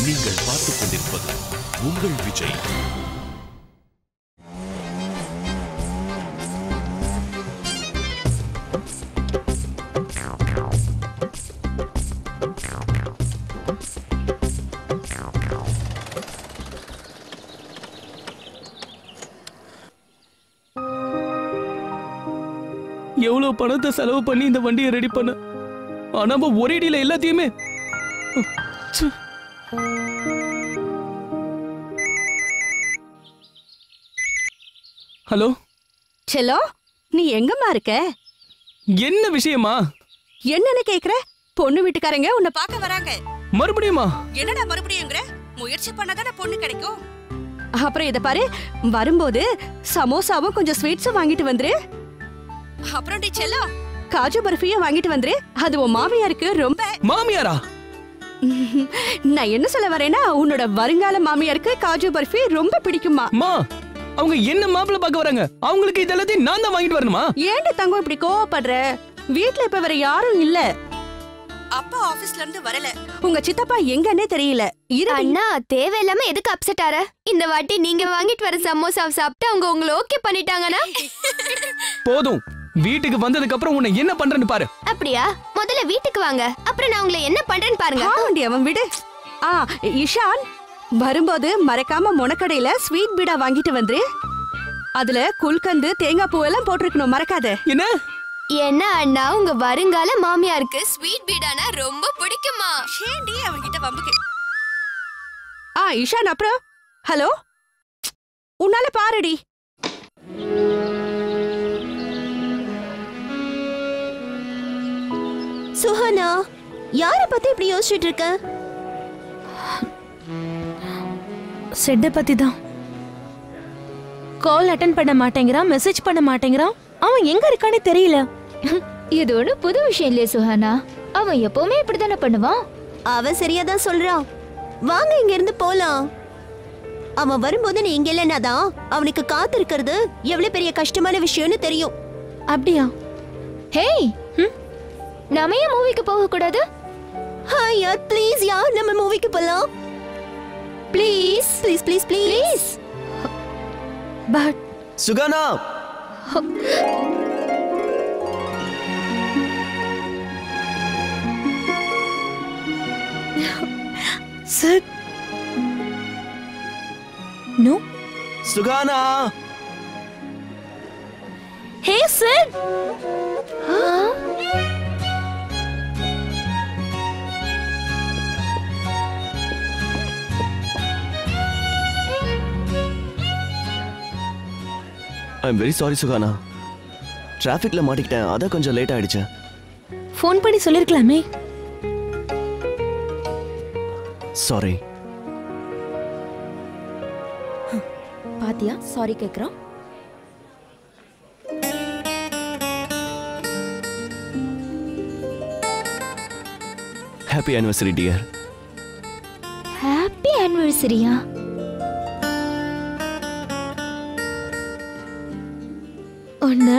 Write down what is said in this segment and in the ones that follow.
நீங்கள் பார்த்துக் கொண்டிருப்பது உங்கள் விஜய். எவ்வளவு பணத்தை செலவு பண்ணி இந்த வண்டியை ரெடி பண்ண, ஆனா ஒரேடியில எல்லாத்தையுமே. ஹலோ செல்லோ, நீ எங்கம்மா இருக்க? என்ன விஷயமா? என்னன்னு கேக்குற? பொண்ணு வீட்டுக்காரங்க உன்னை பார்க்க வராங்க. மறுபடியுமா? என்னடா மறுபடியும்ங்கற? முயற்சி பண்ணாதானே பொண்ணு கிடைக்கும். அப்புறம் இத பாரு, வரும்போது சமோசாவும் கொஞ்சம் ஸ்வீட்ஸும் வாங்கிட்டு வந்துரு. அப்புறம் டி செல்லோ, காஜு பர்ஃபியும் வாங்கிட்டு வந்துரு. அது உன் மாமியாருக்கு ரொம்ப. மாமியாரா? நான் என்ன சொல்ல வரேன்னா, உன்னோட வருங்கால மாமியாருக்கு காஜு பர்ஃபி ரொம்ப பிடிக்குமா. மா, அவங்க என்ன மாப்பிள்ள பார்க்க வராங்க, அவங்களுக்கு இதெல்லாம் நான் தான் வாங்கிட்டு வரணுமா? ஏன்டா தங்கம் இப்படி கோவப்படுற? வீட்ல இப்ப வேற யாரும் இல்ல. அப்பா ஆபீஸ்ல இருந்து வரல. உங்க சித்தப்பா எங்கன்னே தெரியல. அண்ணா, தேவையில்லாம எதுக்கு அப்செட் ஆற? இந்த வாட்டி நீங்க வாங்கிட்டு வர சமோசா சாப்பிட்டு அவங்க உங்களை ஓகே பண்ணிட்டாங்கன்னா போதும். வீட்டுக்கு வந்ததுக்கு அப்புறம் உன்னை என்ன பண்றேன்னு பாரு. அப்படியா? முதல்ல வீட்டுக்கு வாங்க, அப்புறம் நான் உங்களை என்ன பண்றேன்னு பாருங்க. ஆண்டி, அவன் விடு. இஷான், வரும்போது மறக்காம மொனக்கடையில ஸ்வீட் பீடா வாங்கிட்டு வந்துரு. அதுல குல்கந்து தேங்காய் பூ எல்லாம் போட்டிருக்கணும், மறக்காத. என்ன? என்ன அண்ணா, உங்க வருங்கால மாமியாருக்கு ஸ்வீட் பீடானா ரொம்ப பிடிக்குமா? ஏண்டி அவன்கிட்ட வம்புக்கு? இஷான், அப்புறம் ஹலோ, உன்னால பாருடி. சுஹானா, யார பத்தி இப்படி யோசிச்சுட்டு இருக்க? செட்ட பத்தி தான். கால் அட்டெண்ட் பண்ண மாட்டேங்கிறான், மெசேஜ் பண்ண மாட்டேங்கிறான். அவன் எங்க இருக்கானே தெரியல. இது ஒண்ணு புது விஷயம் இல்லையே சுஹானா, அவன் எப்பவுமே இப்படிதானே பண்ணுவான். அவன் சரியாதான் சொல்றான். வாங்க இங்க இருந்து போலாம். அவன் வரும்போது நீ இங்க இல்லைன்னாதான் அவனுக்கு காத்து இருக்கிறது எவ்வளவு பெரிய கஷ்டமான விஷயம்னு தெரியும். அப்படியா? ஹேய், நாம ஏன் மூவிக்கு போக கூடாது? ஹாய் யார், ப்ளீஸ் யார், நம்ம மூவிக்கு போலாம். Please please please please. But Suhana, sir, no. Suhana. Hey sir. I am very sorry Suhana. டிராஃபிக்ல மாட்டிக்கிட்டேன், அதான் கொஞ்சம் லேட் ஆயிடுச்சு. ஃபோன் பண்ணி சொல்லிருக்கலாமே. சாரி. பாத்தியா, சாரி கேக்குறான். Happy anniversary dear. ஹாப்பி ஆனிவர்சரியா? ஒண்ணா?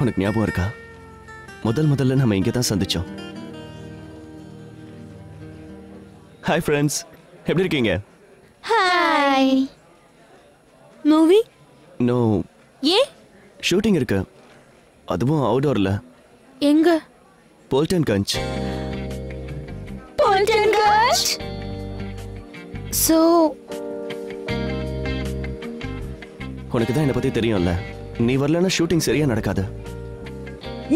உனக்கு ஞாபகம் இருக்கா? முதல்ல நம்ம இங்கே தான் சந்திச்சோம். ஹாய் ஃப்ரெண்ட்ஸ், எப்படி இருக்கீங்க? ஹாய். மூவி? நோ. ஏ? ஷூட்டிங் இருக்கு, அதுவும் அவுட்டோர்ல. எங்க? போல்டன்கஞ்ச். போல்டன்கஞ்ச்? சோ உனக்கு தான் என்னை பத்தி தெரியும்ல, நீ வரலன்னா ஷூட்டிங் சரியா நடக்காது.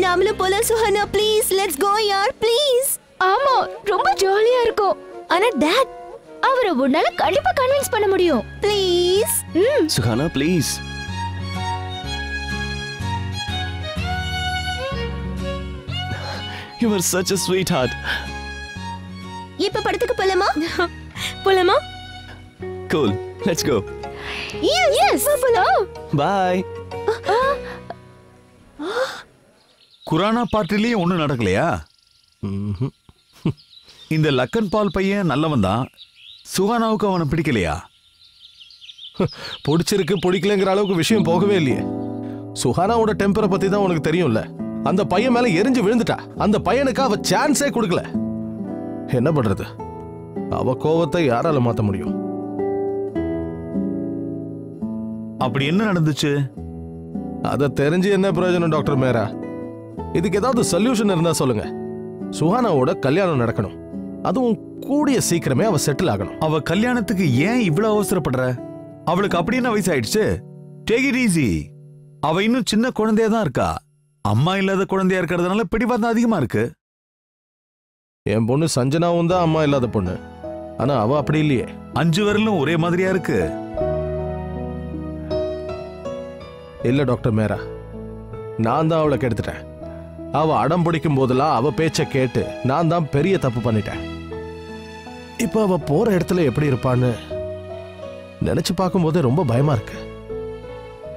நாமளும் போலாம் சுஹானா, ப்ளீஸ் லெட்ஸ் கோ யார், ப்ளீஸ். ஆமா, ரொம்ப ஜாலியா இருக்கும். ஆனா டாட், அவரை உன்னால கண்டிப்பா கன்வின்ஸ் பண்ண முடியும். Please. Suhana please. You are such a sweetheart. இப்ப படத்துக்கு போலாமா? போலாமா? Cool, let's go. Yes, போலாம். Bye. குரானா பார்ட்டிலேயே ஒன்றும் நடக்கலையா? இந்த லக்கன் பால் பையன் நல்லவன் தான், சுகானாவுக்கு அவனை பிடிக்கலையா? பிடிச்சிருக்கு பிடிக்கலங்கிற அளவுக்கு விஷயம் போகவே இல்லையே. சுஹானாவோட டெம்பரை பத்தி தான் உனக்கு தெரியும்ல. அந்த பையன் மேல எரிஞ்சு விழுந்துட்டா. அந்த பையனுக்கு அவ சான்ஸே கொடுக்கல. என்ன பண்றது? அவ கோவத்தை யாரால மாத்த முடியும்? அப்படி என்ன நடந்துச்சு? அத தெரிஞ்சு என்ன பிரயோஜனம் டாக்டர் மேரா? இதுக்கு ஏதாவது சொல்யூஷன் இருந்தா சொல்லுங்க. சுஹானாவோட கல்யாணம் நடக்கணும். அதுவும் கூடிய சீக்கிரமே அவ செட்டில் ஆகணும். அவ கல்யாணத்துக்கு ஏன் இவ்வளவு அவசரப்படுற? அவளுக்கு அப்படி என்ன வயசு ஆயிடுச்சு? Take it easy. அவ இன்னும் சின்ன குழந்தையா தான் இருக்கா. அம்மா இல்லாத குழந்தையா இருக்கிறதுனால பிடிவாதம் அதிகமா இருக்கு. என் பொண்ணு சஞ்சனாவும் தான் அம்மா இல்லாத பொண்ணு. ஆனா அவ அப்படி இல்லையே. 5 விரலும் ஒரே மாதிரியா இருக்கு. இல்ல டாக்டர் மேரா, நான் தான் அவளை கெடுத்துட்டேன். அவ அடம் பிடிக்கும் போதெல்லாம் அவ பேச்ச கேட்டு நான் தான் பெரிய தப்பு பண்ணிட்டேன். இப்ப அவ போற இடத்துல எப்படி இருப்பான்னு நினைச்சு பார்க்கும்போது ரொம்ப பயமா இருக்கு.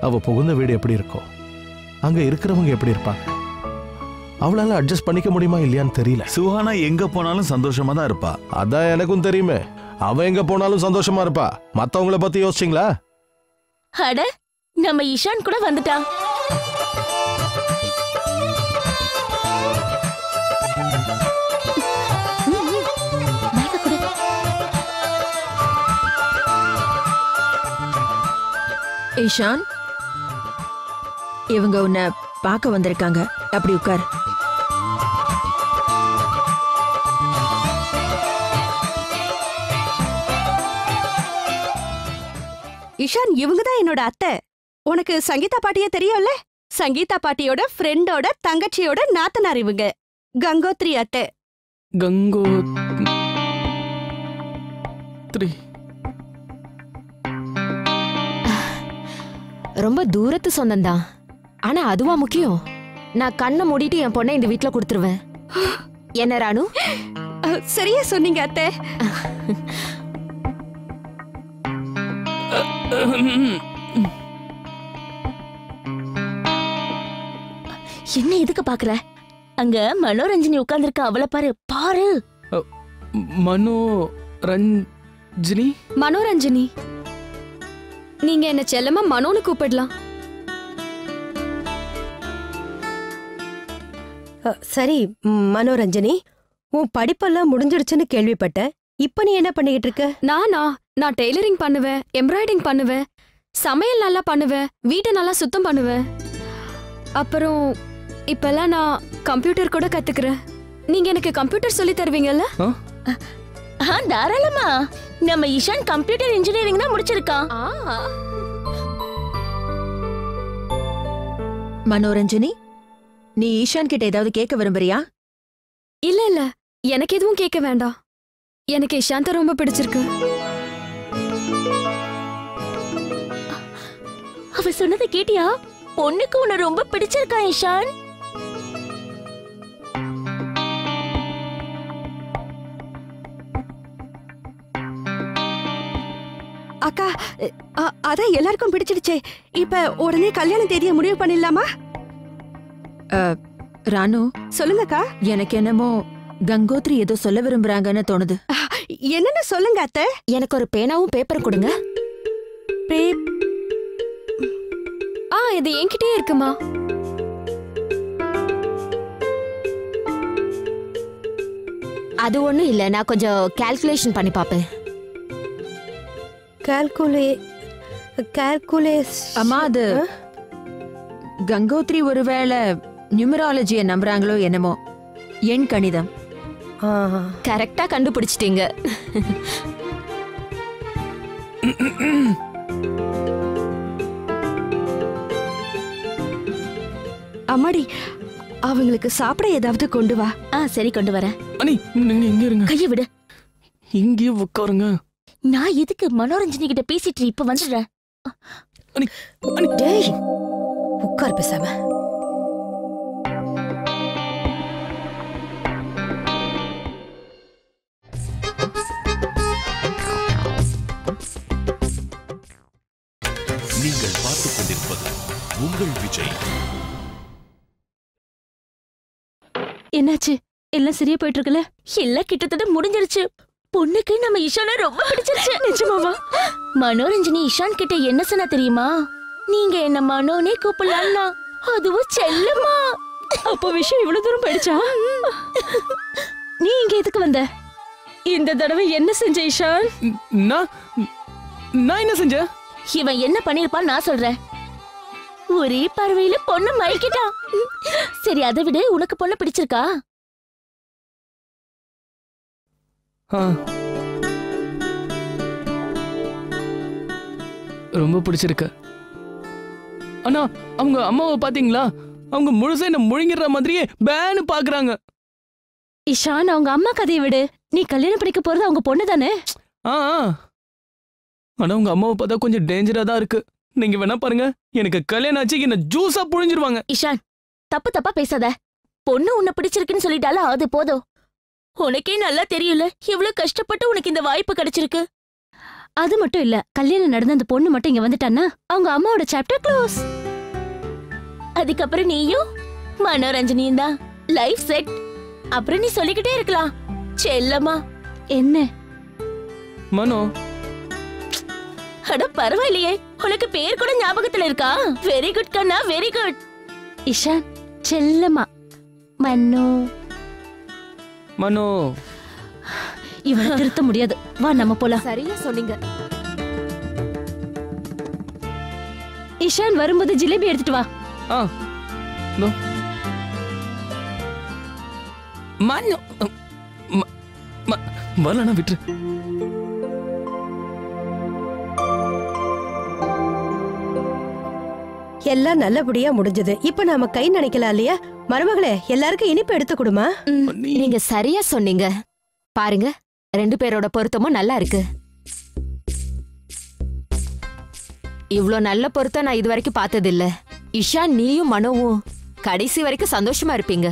அவ புகுந்த வீடு எப்படி இருக்கும், அங்க இருக்கிறவங்க எப்படி இருப்பாங்க, அவளால அட்ஜஸ்ட் பண்ணிக்க முடியுமா இல்லையான்னு தெரியல. சுஹானா எங்க போனாலும் சந்தோஷமா தான் இருப்பா. அதான் எனக்கும் தெரியுமே. அவ எங்க போனாலும் சந்தோஷமா இருப்பா. மத்தவங்கள பத்தி யோசிச்சிங்களா? அட, நம்ம இஷான் கூட வந்துட்டான். இஷான், இவங்க உன்னை பார்க்க வந்திருக்காங்க. அப்படி உட்கார். இஷான், இவங்க தான் என்னோட அத்தை. உனக்கு சங்கீதா பாட்டியே தெரியும்ல? சங்கீதா பாட்டியோட ஃப்ரெண்டோட தங்கச்சியோட நாத்தனார் இவங்க. கங்கோத்ரி அத்தை. கங்கோத்ரி. ரொம்ப தூரத்து சொந்தம்தான். ஆனா அதுவா முக்கியம்? நான் கண்ணை மூடிட்டு என் பொண்ணை இந்த வீட்டுல கொடுத்துருவேன். என்ன ராணு? சரியா சொன்னீங்க அத்தை. என்ன எதுக்கு பாக்குற? அங்க மனோரஞ்சினி உட்கார்ந்திருக்க, அவளை பாரு. பாரு. மனோரஞ்சினி. மனோரஞ்சினி, நீங்க என்ன செல்லமா மனோன்னு கூப்பிடலாம். சரி மனோரஞ்சினி, உன் படிப்பெல்லாம் முடிஞ்சிடுச்சுன்னு கேள்விப்பட்டேன். இப்ப நீ என்ன பண்ணிக்கிட்டு இருக்க? நான் டெய்லரிங் பண்ணுவேன், எம்ப்ராய்டிங் பண்ணுவேன், சமையல் நல்லா பண்ணுவேன், வீட்டை நல்லா சுத்தம் பண்ணுவேன். அப்புறம் இப்பெல்லாம் நான் கம்ப்யூட்டர் கூட கத்துக்கிறேன். நீங்க எனக்கு கம்ப்யூட்டர் சொல்லி தருவீங்கல்ல? தாராளமா. நம்ம இஷான் கம்ப்யூட்டர் இன்ஜினியரிங் தான் முடிச்சிருக்கான். மனோரஞ்சினி, நீ ஈஷான் கிட்ட ஏதாவது கேட்க விரும்புறியா? இல்ல, எனக்கு எதுவும் கேட்க வேண்டாம். எனக்கு இஷாந்த ரொம்ப பிடிச்சிருக்கு. அவ சொன்னதை கேட்டியா? பொண்ணுக்கு உன்னை ரொம்ப பிடிச்சிருக்கா இஷான். அக்கா, அதான் எல்லாருக்கும் பிடிச்சிடுச்சே. இப்ப உடனே கல்யாண தேதியை முடிவு பண்ணிடலாமா? ராணு, சொல்லுங்கக்கா. எனக்கு என்னமோ கங்கோத்ரி ஏதோ சொல்ல விரும்புறாங்கன்னு தோணுது. என்னன்னு சொல்லுங்க அத்தை. எனக்கு ஒரு பேனாவும் பேப்பர் கொடுங்க. இது என்கிட்டயே இருக்குமா? அது ஒண்ணும் இல்ல, நான் கொஞ்சம் கால்குலேஷன் பண்ணி பாப்பேன். அம்மா, அது கங்கோத்ரி ஒருவேளை நியூமராலஜியை நம்புறாங்களோ என்னமோ. எண் கணிதம். கரெக்டா கண்டுபிடிச்சிட்டீங்க. அம்மாடி, அவங்களுக்கு சாப்பிட ஏதாவது கொண்டு வா. சரி, கொண்டு வரேன். அனி, நீங்க இங்க இருங்க. கைய விடு. இங்கே உட்காருங்க. நான் எதுக்கு மனோரஞ்சினி கிட்ட பேசிட்டு இப்ப வந்துடுறேன். டேய், உட்கார் பேசாம. நீங்கள் பார்த்துக் கொண்டிருப்பது உங்கள் விஜய். என்னாச்சு? எல்லாம் சரியா போயிட்டு இருக்குல்ல? எல்லாம் கிட்டத்தட்ட முடிஞ்சிருச்சு. பொண்ணுக்கு நம்ம இஷானை ரொம்ப பிடிச்சிருச்சு. நிஜமாவா? மனோரஞ்சினி இஷான் கிட்ட என்ன சொன்னா தெரியுமா? நீங்க என்ன மனோனே கூப்பிடலாம்னா அதுவும் செல்லுமா. அப்போ விஷயம் இவ்வளவு தூரம் போயிடுச்சா? நீ இங்க எதுக்கு வந்த? இந்த தடவை என்ன செஞ்ச இஷான்? நான் என்ன செஞ்சேன்? இவன் என்ன பண்ணிருப்பான் நான் சொல்றேன். ஒரே பார்வையில பொண்ணு மயக்கிட்டான். சரி அதை விட உனக்கு பொண்ணு பிடிச்சிருக்கா? ரொம்ப பிடிச்சிருக்கு. அண்ணா அவங்க அம்மாவை பாத்தீங்களா? அவங்க முழுசா என்ன முழுங்கிற மாதிரியே பேனு பாக்குறாங்க. இஷான், அவங்க அம்மா கதையை விடு. நீ கல்யாணம் படிக்க போறது அவங்க பொண்ணு தானே? ஆனா உங்க அம்மாவை பார்த்தா கொஞ்சம் டேஞ்சரா தான் இருக்கு. நீங்க வேணா பாருங்க, எனக்கு கல்யாணம் ஆச்சு என்ன ஜூஸா புழிஞ்சிருவாங்க. இஷான், தப்பு தப்பா பேசாத. பொண்ணு உன்னை பிடிச்சிருக்குன்னு சொல்லிட்டாலும் அது போதும். உனக்கே நல்லா தெரியல எவ்வளவு கஷ்டப்பட்டு உனக்கு இந்த வாய்ப்பு கிடைச்சிருக்கு. அது மட்டும் இல்ல, கல்யாணம் நடந்த அந்த பொண்ணு மட்டும் இங்க வந்துட்டான்னா அவங்க அம்மாவோட சாப்டர் க்ளோஸ். அதுக்கப்புறம் நீயும் மனோரஞ்சனியும் தான் லைஃப் செட். அப்புறம் நீ சொல்லிக்கிட்டே இருக்கலாம் செல்லம்மா. என்ன மனோ? அட பரவாயில்லையே, உனக்கு பேர் கூட ஞாபகத்துல இருக்கா? வெரி குட் கண்ணா, வெரி குட். இஷான், செல்லம்மா. மனோ மனோ. இவனை திருத்த முடியாது. வா நம்ம போலாம். சரியா சொன்னீங்க. இஷான் வரும்போது ஜிலேபி எடுத்துட்டு வா. மனோ வரலனா விட்டுரு. எல்லாம் நல்லபடியா முடிஞ்சது. இப்ப நாம கை நினைக்கலாம் இல்லையா? மருமகளே, எல்லாருக்கும் இனிப்பு எடுத்து கொடுமா. நீங்க சரியா சொன்னீங்க. பாருங்க, 2 பேரோட பொருத்தமும் நல்லா இருக்கு. இவ்ளோ நல்ல பொருத்தம் நான் இது வரைக்கும் பார்த்தது இல்ல. இஷான், நீயும் மனோவும் கடைசி வரைக்கும் சந்தோஷமா இருப்பீங்க.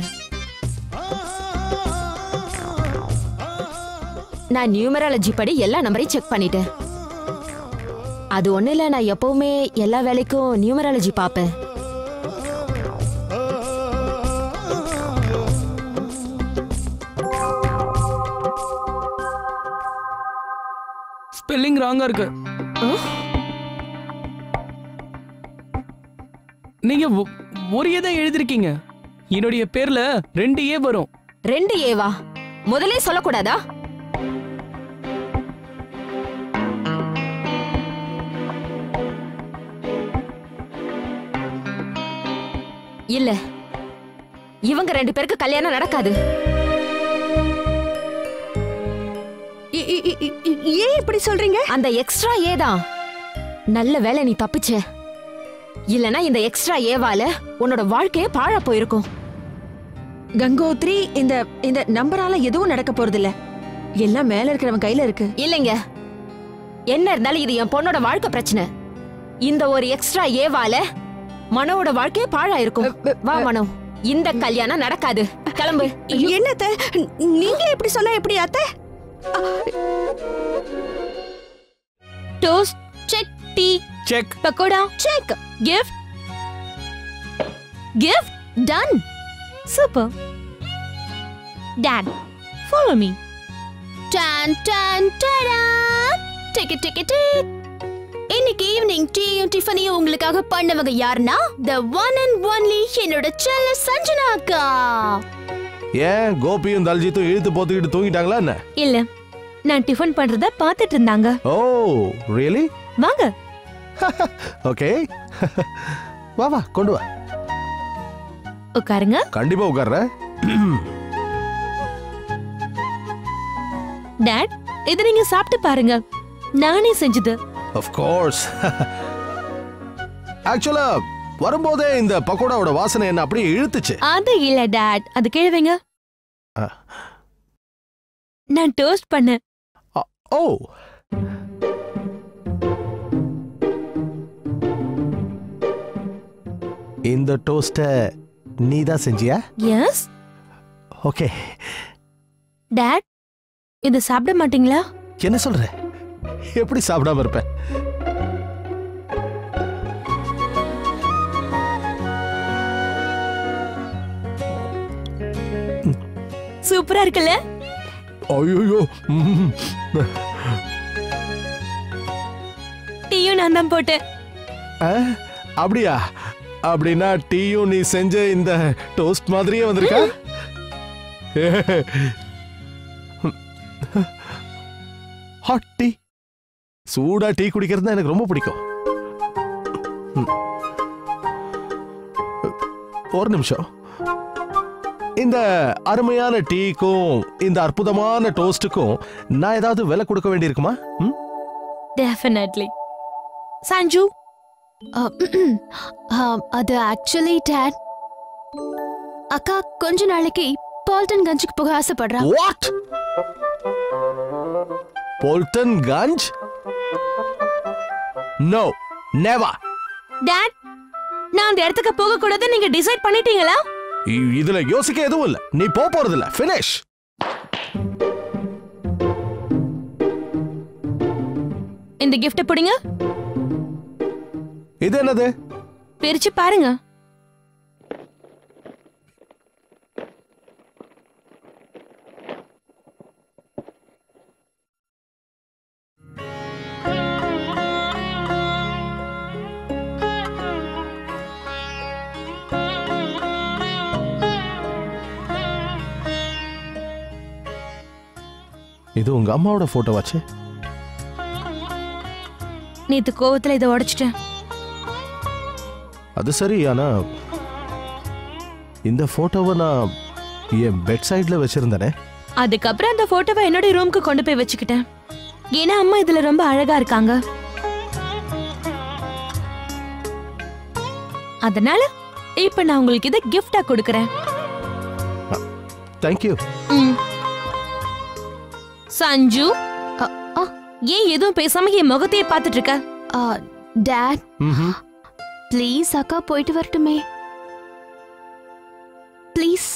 நான் நியூமராலஜி படி எல்லா நம்பரையும் செக் பண்ணிட்டேன். அது ஒண்ணு இல்ல, நான் எப்பவுமே எல்லா வேலைக்கும் நியூமராலஜி பாப்பேன். ஸ்பெல்லிங் ராங்கா இருக்கு. நீங்க ஒரு ஏ தான் எழுதிருக்கீங்க. என்னுடைய பேர்ல 2 ஏ வரும். 2 ஏவா? முதலே சொல்லக்கூடாதா? இல்ல, இவங்க 2 பேருக்கு கல்யாணம் நடக்காது. ஏன் இப்படி சொல்றீங்க? அந்த எக்ஸ்ட்ரா ஏதான். நல்ல வேளை நீ தப்பிச்ச. இல்லனா இந்த எக்ஸ்ட்ரா ஏவால உன்னோட வாழ்க்கையே பாழா போயிருக்கும். கங்கோத்ரி, இந்த நம்பரால எதுவும் நடக்க போறது இல்ல. எல்லாம் மேல இருக்கிறவன் கையில இருக்கு. இல்லைங்க, என்ன இருந்தாலும் இது என் பொண்ணோட வாழ்க்கை பிரச்சனை. இந்த ஒரு எக்ஸ்ட்ரா ஏவால மனோட வாழ்க்கையே பாழா இருக்கும். வா மனோ, இந்த கல்யாணம் நடக்காது. கிளம்பு. என்னத்த நீங்களே இப்படி சொன்னா எப்படி அத்தை? Toast check, tea check, pakoda check, gift ton. Super. Dot, follow me. Don Don டடா. Ticket ticket. இன்னைக்கு ஈவினிங் டீயும் டிஃபனையும் உங்களுக்காக பண்ணவங்க யாருன்னா the one and only என்னோட செல்ல சஞ்சனா அக்கா. ஏன் கோபியும் தல்ஜித்தும் இழுத்து போத்துக்கிட்டு தூங்கிட்டாங்களா என்ன? இல்ல, நான் டிஃபன் பண்றத பாத்துட்டு இருந்தாங்க. ஓ ரியலி? வாங்க. ஓகே, வா வா, கொண்டு வா. உட்காருங்க. கண்டிப்பா உட்கார்றேன். டாட், இத நீங்க சாப்பிட்டு பாருங்க. நானே செஞ்சது. Of course. ஆக்சுவலா வரும்போதே இந்த பக்கோடாவோட வாசனை என்ன அப்படியே இழுத்துச்சு. அது இல்ல டாட், அது கேளுங்க. நான் டோஸ்ட் பண்ணேன். ஓ, இந்த டோஸ்ட நீ தான் செஞ்சியா? எஸ். ஓகே. டாட், இத சாப்பிட மாட்டீங்களா? என்ன சொல்ற? எப்படி சாப்பிடாம இருப்பேன்? சூப்பரா இருக்குல்ல? ஐயோ, டீயும் நான் தான் போட்டேன். அப்படியா? அப்படின்னா டீயும் நீ செஞ்ச இந்த டோஸ்ட் மாதிரியே வந்திருக்கா? ஹாட் டீ, சூடா டீ குடிக்கிறது எனக்கு ரொம்ப பிடிக்கும். ஒரு நிமிஷம். இந்த அருமையான டீக்கும் இந்த அற்புதமான டோஸ்டுக்கும் நான் ஏதாவது விலை கொடுக்க வேண்டியிருக்குமா? டெஃபினெட்லி. சஞ்சு, அது ஆக்சுவலி டாட், அக்கா கொஞ்ச நாளைக்கு போல்டன் கஞ்சுக்கு போக ஆசைப்படுறா. What? Bolton Ganj? No, never. Dad, நான் அந்த இடத்துக்கு போக கூடாது நீங்க டிசைட் பண்ணிட்டீங்களா? இதுல யோசிக்க எதுவும் இல்ல. நீ போறது இல்ல. ஃபினிஷ். இந்த gift புடிங்க. இது என்னது? பிரிச்சு பாருங்க. இது உங்க அம்மாவோட போட்டோவாச்சு. நேத்து கோவத்துல இதை உடைச்சிட்டேன். அது சரி, ஆனா இந்த போட்டோவை நான் என் பெட் சைட்ல வச்சிருந்தேனே. அதுக்கப்புறம் அந்த போட்டோவை என்னோட ரூமுக்கு கொண்டு போய் வச்சுக்கிட்டேன். ஏன்னா அம்மா இதுல ரொம்ப அழகா இருக்காங்க. அதனால இப்ப நான் உங்களுக்கு இதை கிஃப்டா கொடுக்கறேன். Thank you. சஞ்சு, ஏன் எதுவும் பேசாம என் முகத்தையே பார்த்துட்டு இருக்க? டாட், ப்ளீஸ் அக்கா போயிட்டு வரட்டுமே. ப்ளீஸ்.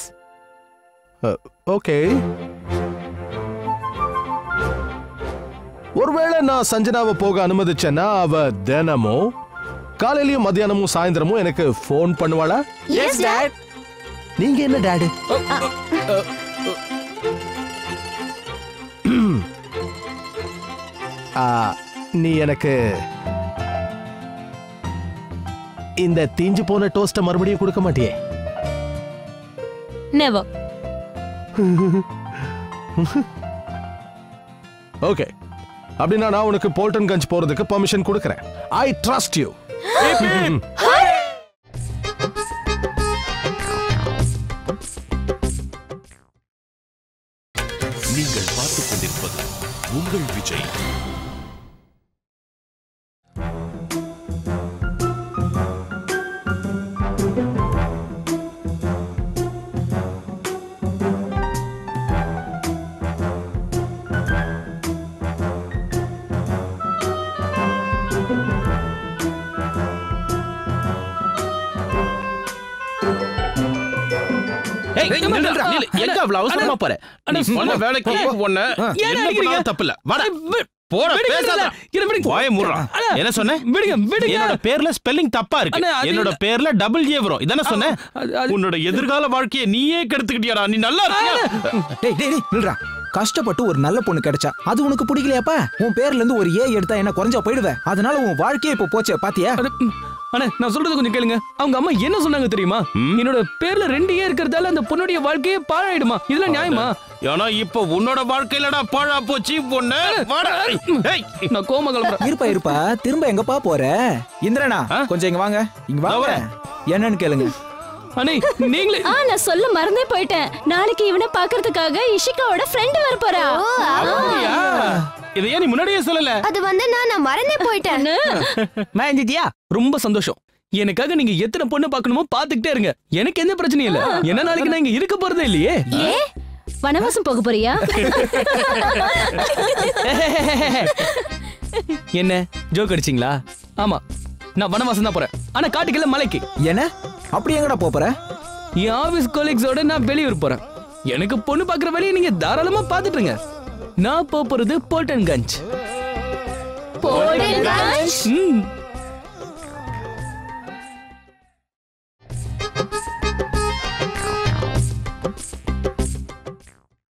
ஓகே. ஒருவேளை நான் சஞ்சனாவை போக அனுமதிச்சேன்னா அவ தினமும் காலையிலயும் மத்தியானமும் சாயந்தரமும் எனக்கு ஃபோன் பண்ணுவாளா? S dot. நீங்க என்ன டாடு? நீ எனக்கு இந்த தீஞ்சு போன டோஸ்ட மறுபடியும் கொடுக்க மாட்டியே? நெவர். ஓகே, அப்படின்னா நான் உனக்கு போல்டன் கஞ்ச் போறதுக்கு பெர்மிஷன் கொடுக்கறேன். I trust you. நீங்கள் பார்த்துக் கொண்டிருப்பது உங்கள் விஜய். எங்க அவ்வளவு அவசரமா போற? நீ சொன்ன வேலைக்கு ஒண்ணு என்ன தப்பில்ல. வாடா போற பேசாத. வாய மூடுறா. என்ன சொன்ன? என்னோட பேர்ல ஸ்பெல்லிங் தப்பா இருக்கு. என்னோட பேர்ல டபுள் ஏ வரும். இதானே சொன்னேன். உன்னோட எதிர்கால வாழ்க்கையை நீயே கெடுத்துக்கிட்டியாடா. நீ நல்லா இருக்கியா? டேய் டேய் டேய் நில்றா. கஷ்டப்பட்டு ஒரு நல்ல பொண்ணு கிடைச்சா அது உனக்கு பிடிக்கலையாப்பா? உன் பேர்ல இருந்து ஒரு ஏ எடுத்தா என்ன குறைஞ்சா போயிடுவேன். அதனால உன் வாழ்க்கையே இப்ப போச்சே பாத்தியா? அண்ணே, நான் சொல்றது கொஞ்சம் கேளுங்க. அவங்க அம்மா என்ன சொன்னாங்க தெரியுமா? என்னோட பேர்ல 2 ஏ இருக்கிறதால அந்த பொண்ணுடைய வாழ்க்கையே பாழாயிடுமா? இதெல்லாம் நியாயமா? ஏன்னா இப்ப உன்னோட வாழ்க்கையிலடா பாழா போச்சு பொண்ணு. நான் கோமா கிளம்புறேன். இருப்பா திரும்ப எங்கப்பா போற? இந்திரனா கொஞ்சம் இங்க வாங்க. இங்க வாங்க. என்னன்னு கேளுங்க. அண்ணே, நீங்களே நான் சொல்ல மறந்தே போயிட்டேன். நாளைக்கு இவனை பார்க்கிறதுக்காக இஷிகாவோட ஃப்ரெண்ட் வர போறா. அப்படியா? இத ஏன் நீ முன்னாடியே சொல்லல? அது வந்து நான் மறந்தே போயிட்டேன். மறந்துட்டியா? ரொம்ப சந்தோஷம். எனக்காக நீங்க எத்தனை பொண்ணு பார்க்கணுமோ பாத்துக்கிட்டே இருங்க. எனக்கு எந்த பிரச்சனையும் இல்ல. என்ன நாளைக்கு நான் இங்க இருக்க போறதே இல்லையே. ஏ வனவாசம் போக போறியா? என்ன ஜோக் அடிச்சீங்களா? ஆமா, நான் வனவாசம் தான் போறேன். ஆனா காட்டுக்குள்ள மலைக்கு. என்ன அப்படி எங்கடா போற? என் ஆபீஸ் கொலீக்ஸோட நான் வெளியூர் போறேன். எனக்கு பொண்ணு பாக்குற வேலையை நீங்க தாராளமா பாத்துட்டுங்க. நான் போறது போல்டன் கஞ்ச். போல்டன் கஞ்ச்?